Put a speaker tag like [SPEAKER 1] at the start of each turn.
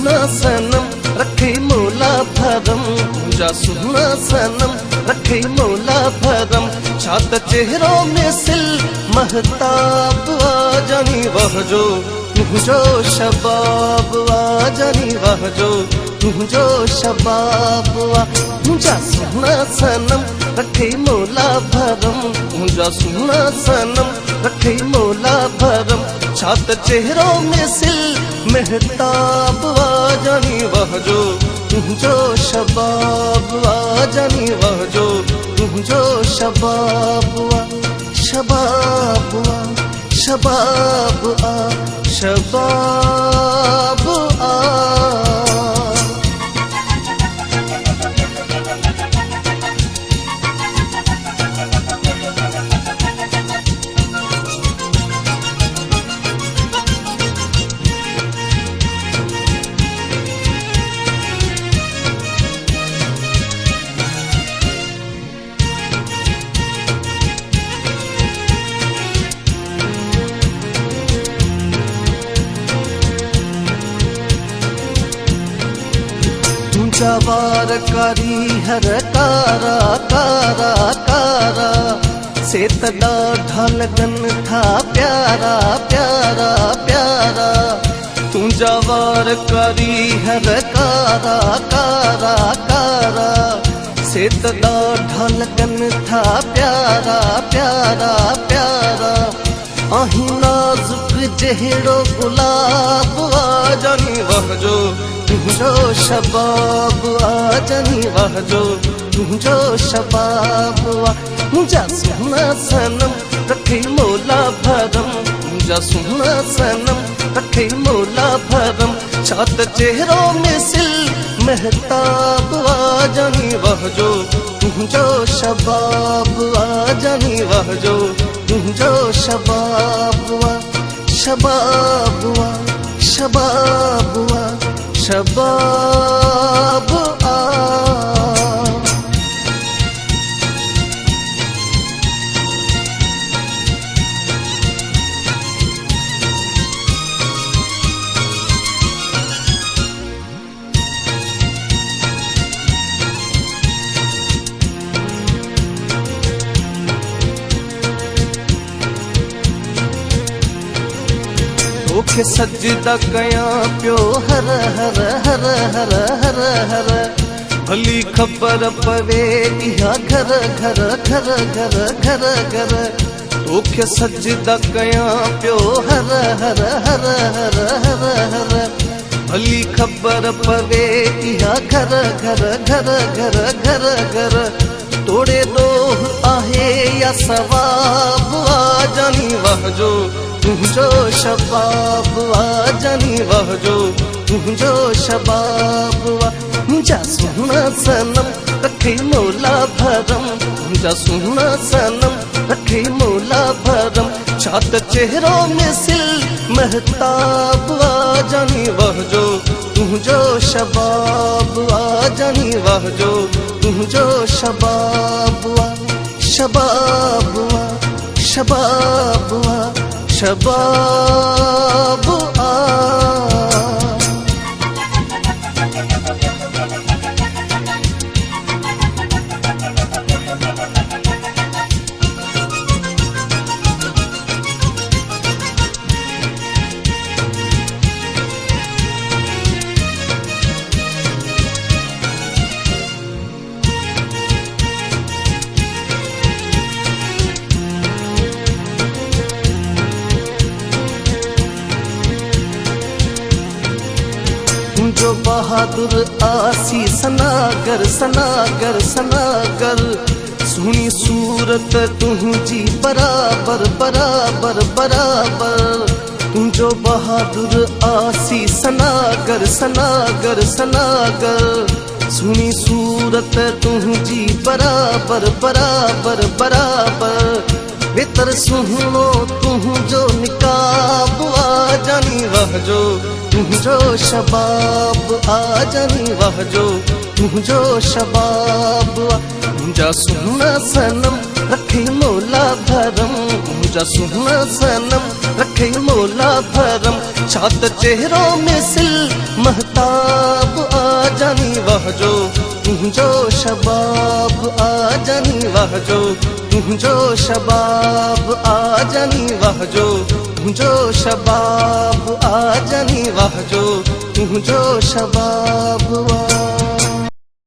[SPEAKER 1] सुना सनम रखे मौला भरम, मुझा सुना सनम रखे मौला भरम। छात चेहरों में सिल महताब आ जानी वह जो तुझो शबाब आ जानी वह जो तुझो शबाब आ। मुझा सुना सनम रखे मौला भरम, मुझा सुना सनम रखे मौला भरम। छात चेहरों में सिल महताब आ जानी वह जो तुझो शबाब आ जानी वह जो तुझो शबाब आ। शबाब आ शबाब आ शबाब आ। जवार करी हर कारा कारा कारा, से तदा ढलगन था प्यारा प्यारा प्यारा। तू जवार करी हर कारा कारा कारा, से तदा ढलगन था प्यारा प्यारा प्यारा। आही नाजुक जहड़ो गुलाब आ जानी वह जो तुझो शबाब आ जानी वह जो तुझो शबाब आ। मुझा सुना सनम रखे मौला भरम, मुझा सुना सनम रखे मौला भरम। छात चेहरों में सिल महताब आ जानी वह जो तुझो शबाब आ जानी वह जो तुझो शबाब आ। शबाब आ शबाब आ शबाब आ। तोखे सजदा कया पियो हर हर हर हर हर हर। भली खबर पवे इहा घर घर घर घर घर घर। तोखे सजदा कया पियो हर हर हर हर हर हर। भली खबर पवे इहा घर घर घर घर घर घर। तोड़े दोह आहे या सवाब आ जानी वह जो तुझो शबाब आ जानी वह जो तुझो शबाब आ। मुझा सुना सनम रखे मौला भरम, मुझा सुना सनम रखे मौला भरम। छात चेहरों में सिल महताब आ जानी वह जो तुझो शबाब आ जानी वह जो तुझो शबाब आ। शबाब आ शबाब आ शबाब आ। जो बहादुर आसी सनागर सनागर सनागर। सुनी सूरत तुझी बराबर बराबर बराबर। तू जो बहादुर आसी सनागर सनागर सनागर। सुनी सूरत तुझी बराबर बराबर बराबर। बेतर सुनो तुझो निकाब आ जानी वह जो तुझो शबाब आ जानी वह जो तुझो शबाब आ। मुझा सुना सनम रखे मौला भरम मुंहिंजा सुहिणा सनम रखे मौला भरम छात चेहरो में सिल महताब आ जानी वहजो तुंहिंजो शबाब आ जानी वहजो तुंहिंजो शबाब आ जानी वहजो तुंहिंजो शबाब आ जानी वहजो तुंहिंजो शबाब आ